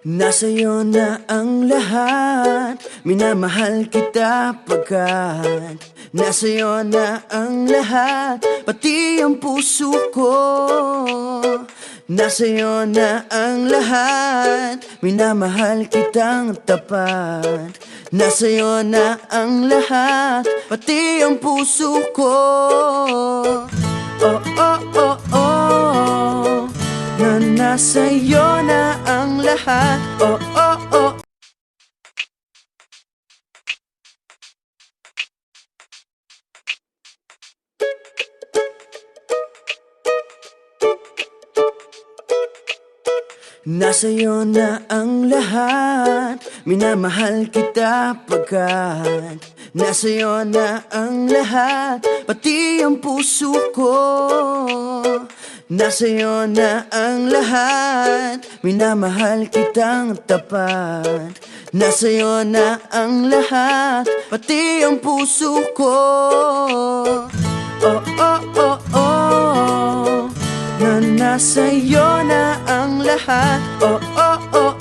Nasa'yo na ang lahat, minamahal kita pagkat nasa'yo na ang lahat, pati ang puso ko. Nasa'yo na ang lahat, minamahal kitang tapat. Nasa'yo na ang lahat, pati ang puso ko. Oh, oh, oh, oh, na nasa'yo na ang lahat. Oh, oh, oh. Nasa'yo na ang lahat, minamahal kita pagkat nasa'yo na ang lahat, pati ang puso ko. Nasa'yo na ang lahat, minamahal kitang tapat. Nasa'yo na ang lahat, pati ang puso ko. Oh, oh, oh, oh, na nasa'yo na ang lahat. Oh,